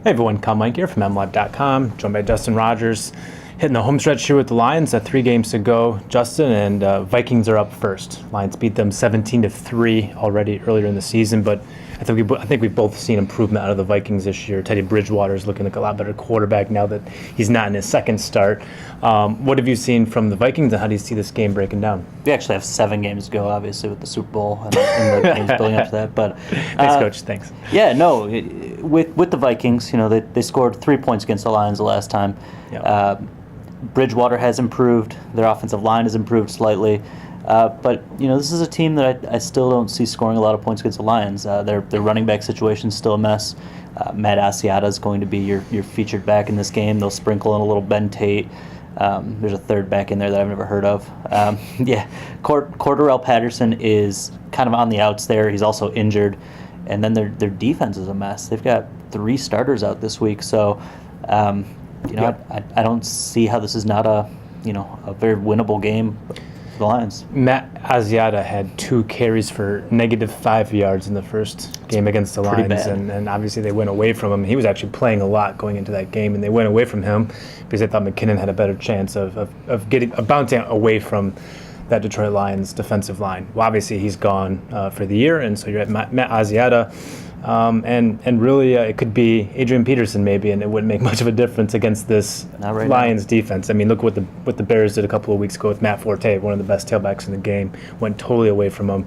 Hey everyone, Meinke here from MLive.com, joined by Justin Rogers, hitting the home stretch here with the Lions. 3 games to go, Justin, and Vikings are up first. Lions beat them 17-3 already earlier in the season, but I think we've both seen improvement out of the Vikings this year. Teddy Bridgewater is looking like a lot better quarterback now that he's not in his second start. What have you seen from the Vikings, and how do you see this game breaking down? We actually have 7 games to go, obviously, with the Super Bowl and the games building up to that. But thanks, Coach. Thanks. Yeah, no, with the Vikings, they scored 3 points against the Lions the last time. Yep. Bridgewater has improved. Their offensive line has improved slightly. But this is a team that I still don't see scoring a lot of points against the Lions. Their running back situation is still a mess. Matt Asiata is going to be your featured back in this game. They'll sprinkle in a little Ben Tate. There's a third back in there that I've never heard of. Cordarrelle Patterson is kind of on the outs there. He's also injured. And then their defense is a mess. They've got 3 starters out this week. So, I don't see how this is not a very winnable game for the Lions. Matt Asiata had 2 carries for -5 yards in the first game against the Lions, and obviously they went away from him. He was actually playing a lot going into that game, and they went away from him because they thought McKinnon had a better chance of bouncing away from that Detroit Lions defensive line. Well, obviously he's gone for the year, and so you're at Matt Asiata. And really, it could be Adrian Peterson maybe, and it wouldn't make much of a difference against this Lions defense. I mean, look what the Bears did a couple of weeks ago with Matt Forte, one of the best tailbacks in the game, went totally away from him.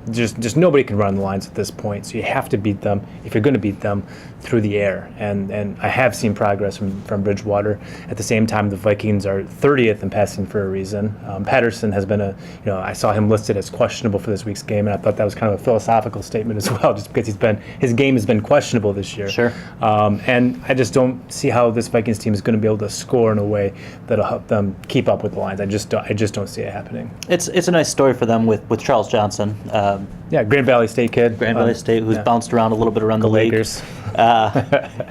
Just nobody can run the Lions at this point, so you have to beat them if you're going to beat them through the air. And I have seen progress from Bridgewater. At the same time, the Vikings are 30th in passing for a reason. Patterson has been I saw him listed as questionable for this week's game, and I thought that was kind of a philosophical statement as well, just because his game has been questionable this year. Sure. And I just don't see how this Vikings team is going to be able to score in a way that'll help them keep up with the Lions. I just don't see it happening. It's a nice story for them with Charles Johnson. Grand Valley State kid. Grand Valley State, who's bounced around a little bit around the league. Lakers.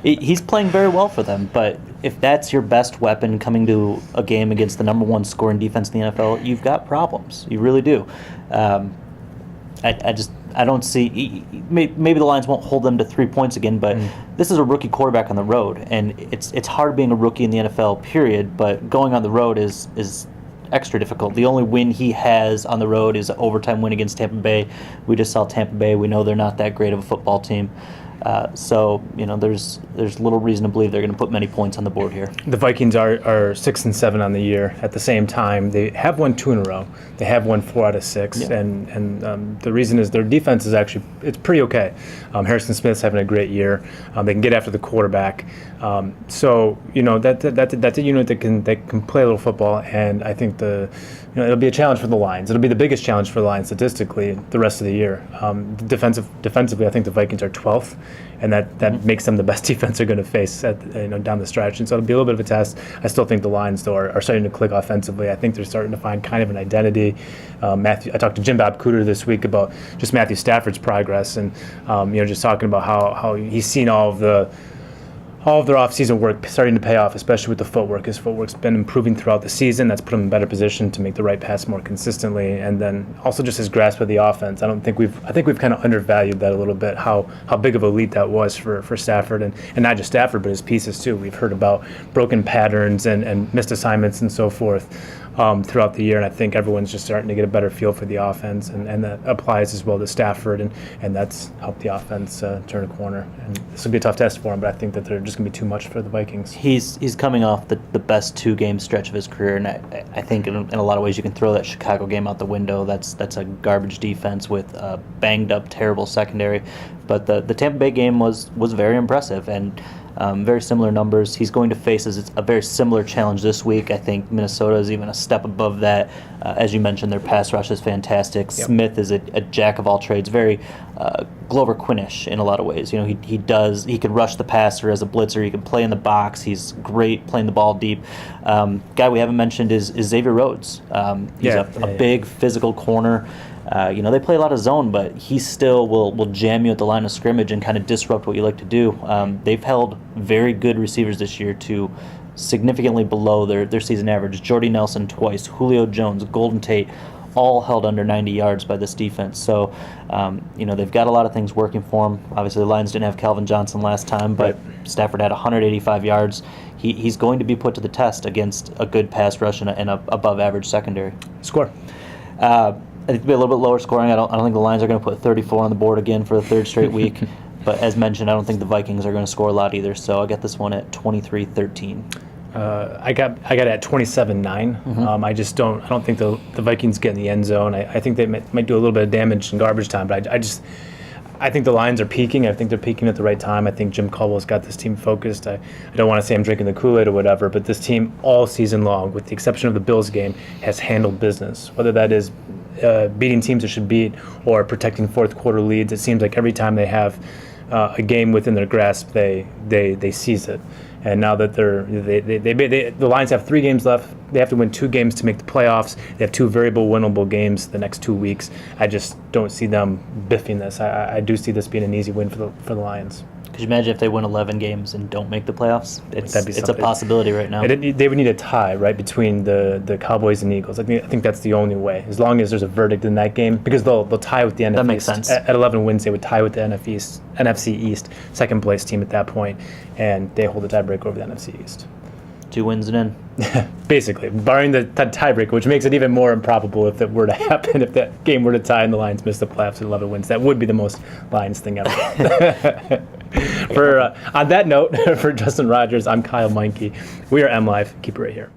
He's playing very well for them, but if that's your best weapon coming to a game against the number 1 scoring defense in the NFL, you've got problems. You really do. I don't see. Maybe the Lions won't hold them to 3 points again, but this is a rookie quarterback on the road, and it's hard being a rookie in the NFL, period. But going on the road is extra difficult. The only win he has on the road is an overtime win against Tampa Bay. We just saw Tampa Bay. We know they're not that great of a football team. So there's little reason to believe they're going to put many points on the board here. The Vikings are 6-7 on the year. At the same time, they have won 2 in a row. They have won 4 out of 6, yeah. and the reason is their defense is actually pretty okay. Harrison Smith's having a great year. They can get after the quarterback. So that's a unit that can play a little football, and I think it'll be a challenge for the Lions. It'll be the biggest challenge for the Lions statistically the rest of the year. Defensively, I think the Vikings are 12th, and that makes them the best defense they're going to face down the stretch. And so it'll be a little bit of a test. I still think the Lions, though, are starting to click offensively. I think they're starting to find kind of an identity. I talked to Jim Bob Cooter this week about just Matthew Stafford's progress, and just talking about how he's seen all of their off-season work starting to pay off, especially with the footwork. His footwork's been improving throughout the season. That's put him in a better position to make the right pass more consistently, and then also just his grasp of the offense. I think we've kind of undervalued that a little bit. How big of a leap that was for Stafford, and not just Stafford, but his pieces too. We've heard about broken patterns and missed assignments and so forth throughout the year, and I think everyone's just starting to get a better feel for the offense, and that applies as well to Stafford, and that's helped the offense turn a corner. And this will be a tough test for him, but I think that they're just going to be too much for the Vikings. He's coming off the best 2-game stretch of his career, and I think in a lot of ways you can throw that Chicago game out the window. That's a garbage defense with a banged up, terrible secondary. But the Tampa Bay game was very impressive, and very similar numbers. He's going to face a very similar challenge this week. I think Minnesota is even a step above that. As you mentioned, their pass rush is fantastic. Yep. Smith is a jack of all trades, very Glover Quinn-ish in a lot of ways. He can rush the passer as a blitzer. He can play in the box. He's great playing the ball deep. Guy we haven't mentioned is Xavier Rhodes. He's a big physical corner. They play a lot of zone, but he still will jam you at the line of scrimmage and kind of disrupt what you like to do. They've held very good receivers this year to significantly below their season average. Jordy Nelson twice, Julio Jones, Golden Tate, all held under 90 yards by this defense. So, they've got a lot of things working for them. Obviously, the Lions didn't have Calvin Johnson last time, but Stafford had 185 yards. He's going to be put to the test against a good pass rush and a above-average secondary. Score. I think it'll be a little bit lower scoring. I don't think the Lions are going to put 34 on the board again for the third straight week. But as mentioned, I don't think the Vikings are going to score a lot either. So I'll get this one at 23-13. I got it at 27-9. I just don't think the Vikings get in the end zone. I think they might do a little bit of damage in garbage time, but I think the Lions are peaking. I think they're peaking at the right time. I think Jim Caldwell's got this team focused. I don't want to say I'm drinking the Kool-Aid or whatever, but this team all season long, with the exception of the Bills game, has handled business. Whether that is beating teams that should beat or protecting fourth quarter leads, it seems like every time they have a game within their grasp, they seize it. And now that the Lions have 3 games left, they have to win 2 games to make the playoffs. They have 2 variable winnable games the next 2 weeks. I just don't see them biffing this. I do see this being an easy win for the Lions. Could you imagine if they win 11 games and don't make the playoffs? It's a possibility right now. They would need a tie, right, between the Cowboys and Eagles. I think that's the only way, as long as there's a verdict in that game, because they'll tie with the NFC That makes East. sense. At 11 wins, they would tie with the NFC East, second place team at that point, and they hold the tiebreaker over the NFC East. 2 wins and in. Basically, barring the tiebreaker, which makes it even more improbable if that were to happen, if that game were to tie and the Lions miss the playoffs at 11 wins. That would be the most Lions thing ever. On that note, for Justin Rogers, I'm Kyle Meinke. We are MLive. Keep it right here.